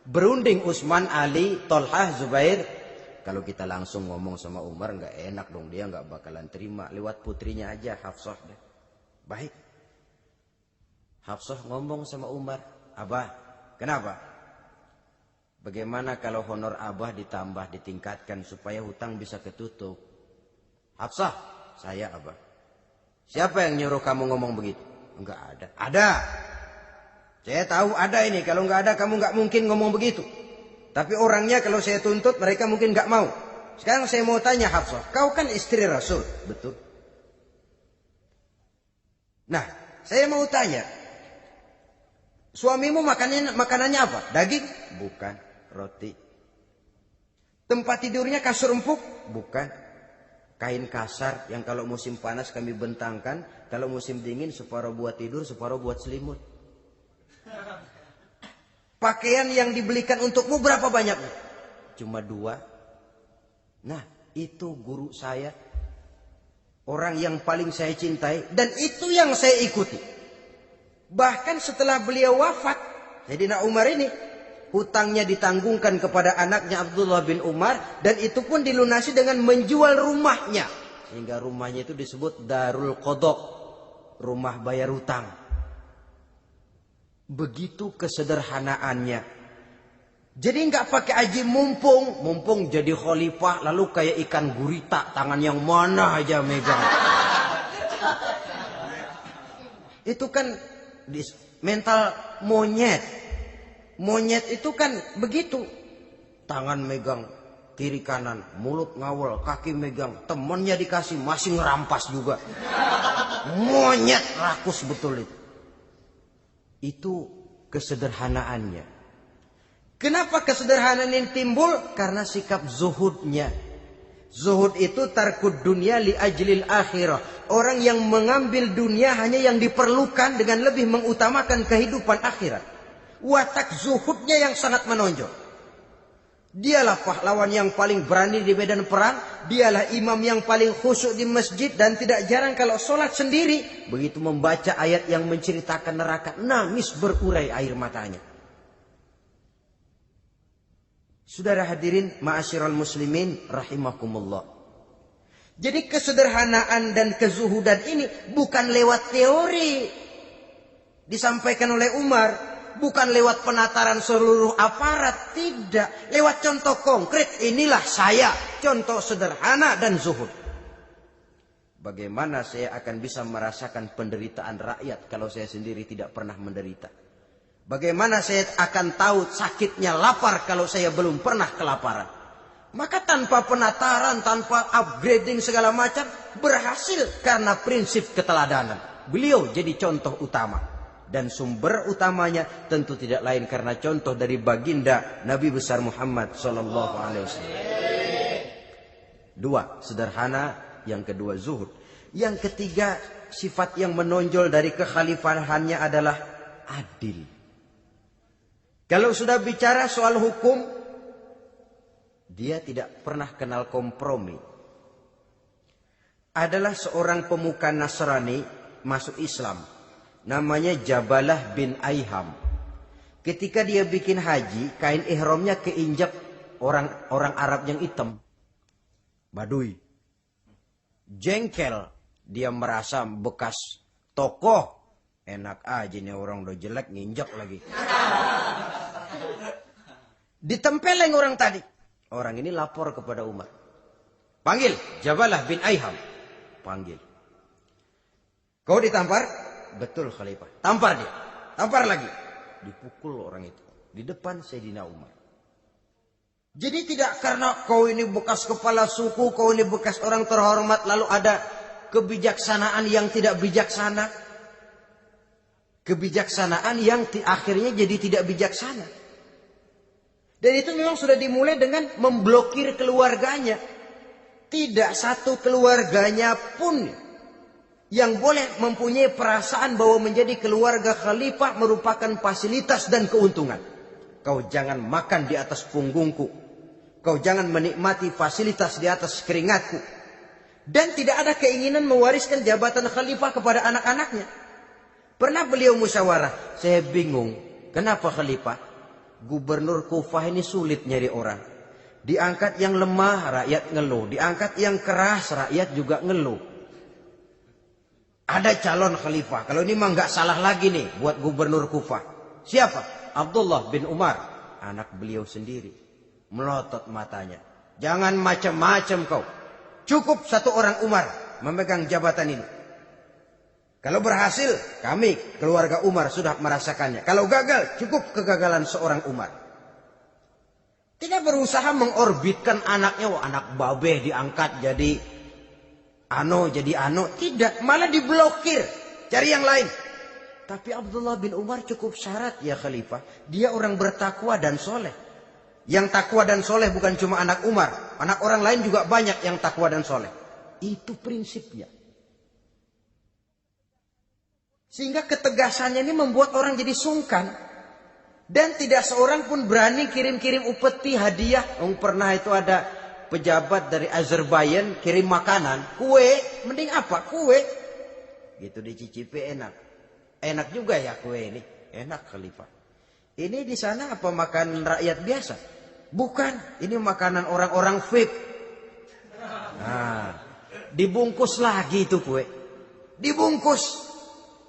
[SPEAKER 1] Berunding Utsman, Ali, Thalhah, Zubair. Kalau kita langsung ngomong sama Umar nggak enak dong, dia nggak bakalan terima. Lewat putrinya aja, Hafsah. Baik. Hafsah ngomong sama Umar. Abah, kenapa? Bagaimana kalau honor Abah ditambah, ditingkatkan supaya hutang bisa ketutup? Hafsah, saya Abah. Siapa yang nyuruh kamu ngomong begitu? Enggak ada. Ada. Saya tahu ada ini. Kalau enggak ada kamu enggak mungkin ngomong begitu. Tapi orangnya kalau saya tuntut mereka mungkin enggak mau. Sekarang saya mau tanya Hafsah, kau kan istri Rasul, betul? Nah, saya mau tanya. Suamimu makanannya apa? Daging? Bukan. Roti. Tempat tidurnya kasur empuk? Bukan. Kain kasar yang kalau musim panas kami bentangkan, kalau musim dingin separuh buat tidur, separuh buat selimut. Pakaian yang dibelikan untukmu berapa banyaknya? Cuma 2. Nah, itu guru saya. Orang yang paling saya cintai dan itu yang saya ikuti. Bahkan setelah beliau wafat, Sayyidina Umar ini hutangnya ditanggungkan kepada anaknya Abdullah bin Umar dan itu pun dilunasi dengan menjual rumahnya. Sehingga rumahnya itu disebut Darul Qadha, rumah bayar hutang. Begitu kesederhanaannya. Jadi nggak pakai aji mumpung jadi khalifah lalu kayak ikan gurita, tangan yang mana aja megang. Itu kan mental monyet. Monyet itu kan begitu. Tangan megang kiri kanan, mulut ngawal, kaki megang, temannya dikasih masih ngerampas juga. Monyet rakus betul itu. Itu kesederhanaannya. Kenapa kesederhanaan ini timbul? Karena sikap zuhudnya. Zuhud itu tarkud dunia li ajlil akhirah. Orang yang mengambil dunia hanya yang diperlukan dengan lebih mengutamakan kehidupan akhirat. Watak zuhudnya yang sangat menonjol. Dialah pahlawan yang paling berani di medan perang. Dialah imam yang paling khusyuk di masjid. Dan tidak jarang kalau sholat sendiri, begitu membaca ayat yang menceritakan neraka, nangis berurai air matanya. Saudara hadirin ma'asyiral muslimin rahimakumullah. Jadi kesederhanaan dan kezuhudan ini bukan lewat teori disampaikan oleh Umar, bukan lewat penataran seluruh aparat, tidak, lewat contoh konkret. Inilah saya, contoh sederhana dan zuhud. Bagaimana saya akan bisa merasakan penderitaan rakyat kalau saya sendiri tidak pernah menderita? Bagaimana saya akan tahu sakitnya lapar kalau saya belum pernah kelaparan? Maka tanpa penataran, tanpa upgrading segala macam, berhasil karena prinsip keteladanan. Beliau jadi contoh utama. Dan sumber utamanya tentu tidak lain karena contoh dari baginda Nabi besar Muhammad SAW. 2, sederhana. Yang kedua, zuhud. Yang ketiga, sifat yang menonjol dari kekhalifahannya adalah adil. Kalau sudah bicara soal hukum, dia tidak pernah kenal kompromi. Adalah seorang pemuka Nasrani masuk Islam. Namanya Jabalah bin Aiham. Ketika dia bikin haji, kain ihramnya keinjak orang Arab yang hitam. Badui. Jengkel. Dia merasa bekas tokoh. Enak aja nih orang udah jelek nginjak lagi. Ditempeleng orang tadi. Orang ini lapor kepada Umar. Panggil Jabalah bin Aiham. panggil. Kau ditampar? Betul khalifah. Tampar dia. Tampar lagi. Dipukul orang itu. Di depan Sayyidina Umar. Jadi tidak karena kau ini bekas kepala suku, kau ini bekas orang terhormat, lalu ada kebijaksanaan yang tidak bijaksana. Kebijaksanaan yang akhirnya jadi tidak bijaksana. Dan itu memang sudah dimulai dengan memblokir keluarganya. Tidak satu keluarganya pun yang boleh mempunyai perasaan bahwa menjadi keluarga khalifah merupakan fasilitas dan keuntungan. Kau jangan makan di atas punggungku. Kau jangan menikmati fasilitas di atas keringatku. Dan tidak ada keinginan mewariskan jabatan khalifah kepada anak-anaknya. Pernah beliau musyawarah. Saya bingung. Kenapa khalifah? Gubernur Kufah ini sulit nyari orang. Diangkat yang lemah, rakyat ngeluh. Diangkat yang keras, rakyat juga ngeluh. Ada calon khalifah. Kalau ini mah nggak salah lagi nih buat gubernur Kufah. Siapa? Abdullah bin Umar. Anak beliau sendiri. Melotot matanya. Jangan macam-macam kau. Cukup satu orang Umar memegang jabatan ini. Kalau berhasil, kami keluarga Umar sudah merasakannya. Kalau gagal, cukup kegagalan seorang Umar. Tidak berusaha mengorbitkan anaknya. Wah, anak babeh diangkat jadi jadi ano. Tidak, malah diblokir. Cari yang lain. Tapi Abdullah bin Umar cukup syarat ya khalifah. Dia orang bertakwa dan soleh. Yang takwa dan soleh bukan cuma anak Umar. Anak orang lain juga banyak yang takwa dan soleh. Itu prinsipnya. Sehingga ketegasannya ini membuat orang jadi sungkan. Dan tidak seorang pun berani kirim-kirim upeti hadiah. Pernah itu ada pejabat dari Azerbaijan kirim makanan. Kue, mending apa? Kue. Gitu dicicipi enak. Enak juga ya kue ini. Enak khalifah. Ini di sana apa makanan rakyat biasa? Bukan. Ini makanan orang-orang VIP. Nah, dibungkus lagi itu kue. Dibungkus.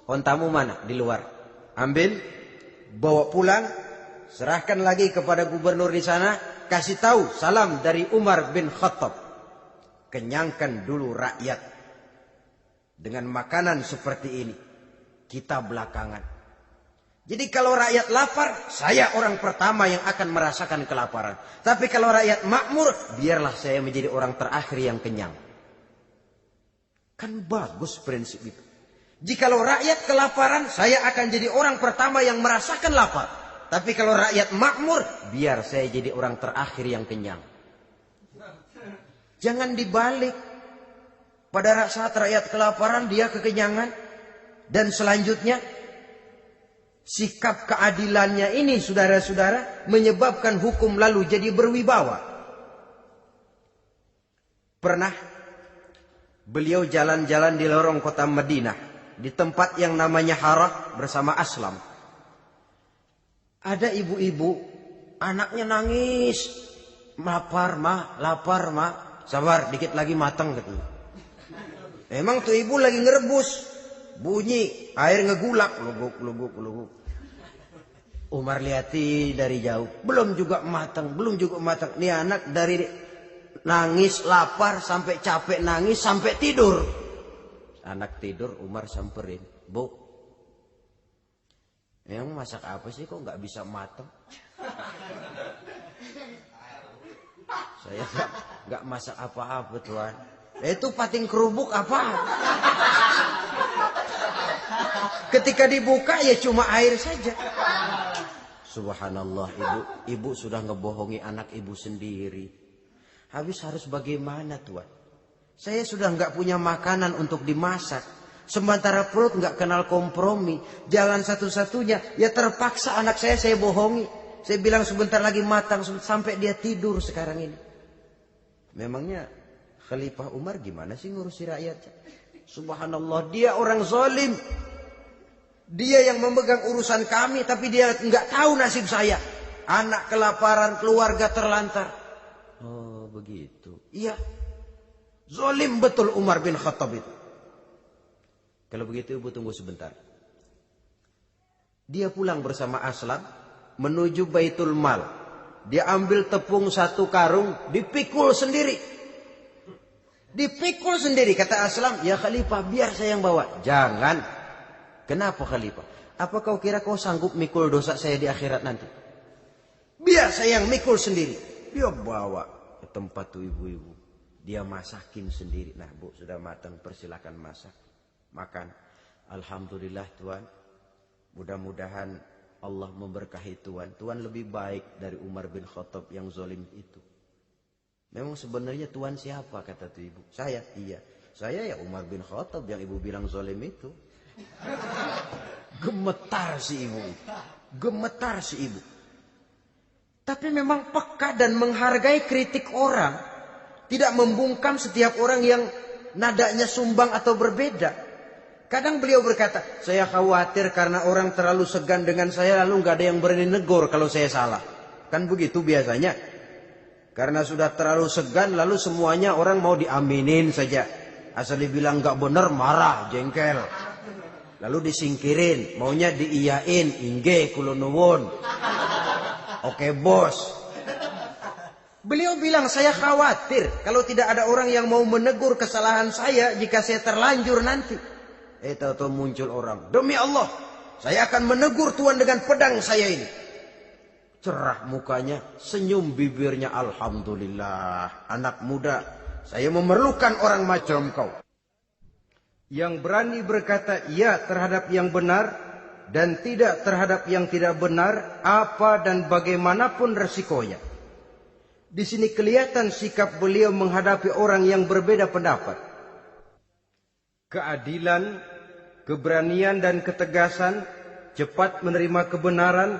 [SPEAKER 1] Ontamu mana? Di luar. Ambil, bawa pulang, serahkan lagi kepada gubernur di sana, kasih tahu salam dari Umar bin Khattab. Kenyangkan dulu rakyat dengan makanan seperti ini. Kita belakangan. Jadi kalau rakyat lapar, saya orang pertama yang akan merasakan kelaparan. Tapi kalau rakyat makmur, biarlah saya menjadi orang terakhir yang kenyang. Kan bagus prinsip itu. Jikalau rakyat kelaparan, saya akan jadi orang pertama yang merasakan lapar. Tapi kalau rakyat makmur, biar saya jadi orang terakhir yang kenyang. Jangan dibalik. Pada saat rakyat kelaparan, dia kekenyangan. Dan selanjutnya, sikap keadilannya ini, saudara-saudara, menyebabkan hukum lalu jadi berwibawa. Pernah beliau jalan-jalan di lorong kota Madinah. Di tempat yang namanya Harah bersama Aslam. Ada ibu-ibu, anaknya nangis. Lapar ma. Sabar, dikit lagi matang gitu. Emang tuh ibu lagi ngerebus. Bunyi, air ngegulak. Luguk. Umar lihati dari jauh. Belum juga matang. Nih anak dari nangis, lapar, sampai capek nangis, sampai tidur. Anak tidur, Umar samperin. Bu, yang masak apa sih kok nggak bisa matang? Saya nggak masak apa-apa tuan. Itu pating kerubuk apa? Ketika dibuka ya cuma air saja. Subhanallah, ibu sudah ngebohongi anak ibu sendiri. Habis harus bagaimana tuan? Saya sudah nggak punya makanan untuk dimasak. Sementara perut nggak kenal kompromi. Jalan satu-satunya, ya terpaksa anak saya bohongi. Saya bilang sebentar lagi matang sampai dia tidur sekarang ini. Memangnya Khalifah Umar gimana sih ngurusi rakyatnya? Subhanallah, dia orang zalim. Dia yang memegang urusan kami, tapi dia nggak tahu nasib saya. Anak kelaparan, keluarga terlantar. Oh begitu. Iya. Zalim betul Umar bin Khattab itu. Kalau begitu ibu tunggu sebentar. Dia pulang bersama Aslam menuju Baitul Mal. Dia ambil tepung 1 karung, dipikul sendiri. Dipikul sendiri. Kata Aslam, ya Khalifah biar saya yang bawa. Jangan. Kenapa Khalifah? Apa kau kira kau sanggup mikul dosa saya di akhirat nanti? Biar saya yang mikul sendiri. Dia bawa ke tempat tuh ibu-ibu. Dia masakin sendiri. Nah bu, sudah matang, persilakan masak. Makan. Alhamdulillah Tuan. Mudah-mudahan Allah memberkahi Tuan. Tuan lebih baik dari Umar bin Khattab yang zalim itu. Memang sebenarnya Tuan siapa, kata tuh ibu. Saya, iya. Saya ya Umar bin Khattab yang ibu bilang zalim itu. Gemetar si ibu. Gemetar si ibu. Tapi memang peka dan menghargai kritik orang. Tidak membungkam setiap orang yang nadanya sumbang atau berbeda. Kadang beliau berkata, saya khawatir karena orang terlalu segan dengan saya lalu gak ada yang berani negur kalau saya salah. Kan begitu biasanya. Karena sudah terlalu segan lalu semuanya orang mau diaminin saja. Asal dibilang gak benar marah, jengkel. Lalu disingkirin, maunya diiyain, ingge kulonuwun. Oke bos. Beliau bilang saya khawatir kalau tidak ada orang yang mau menegur kesalahan saya jika saya terlanjur nanti. Tahu-tahu muncul orang. Demi Allah, saya akan menegur Tuan dengan pedang saya ini. Cerah mukanya, senyum bibirnya. Alhamdulillah, anak muda, saya memerlukan orang macam kau. Yang berani berkata iya terhadap yang benar dan tidak terhadap yang tidak benar, apa dan bagaimanapun resikonya. Di sini kelihatan sikap beliau menghadapi orang yang berbeda pendapat. Keadilan, keberanian dan ketegasan, cepat menerima kebenaran,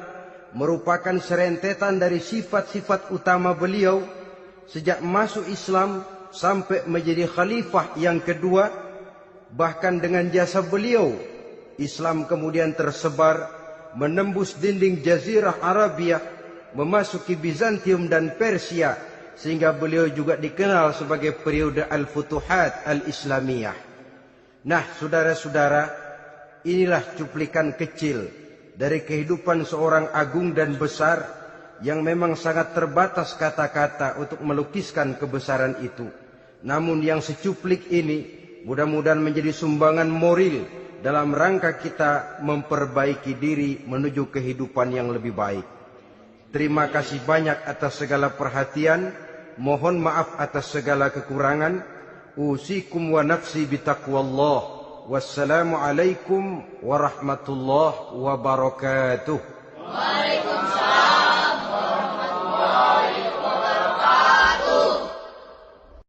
[SPEAKER 1] merupakan serentetan dari sifat-sifat utama beliau sejak masuk Islam sampai menjadi khalifah yang kedua. Bahkan dengan jasa beliau, Islam kemudian tersebar, menembus dinding Jazirah Arabia, memasuki Bizantium dan Persia, sehingga beliau juga dikenal sebagai periode Al-Futuhat Al-Islamiyah. Nah, saudara-saudara, inilah cuplikan kecil dari kehidupan seorang agung dan besar yang memang sangat terbatas kata-kata untuk melukiskan kebesaran itu. Namun yang secuplik ini mudah-mudahan menjadi sumbangan moral dalam rangka kita memperbaiki diri menuju kehidupan yang lebih baik. Terima kasih banyak atas segala perhatian. Mohon maaf atas segala kekurangan. Usikum wa nafsi bitaqwallah. Wassalamualaikum warahmatullahi wabarakatuh.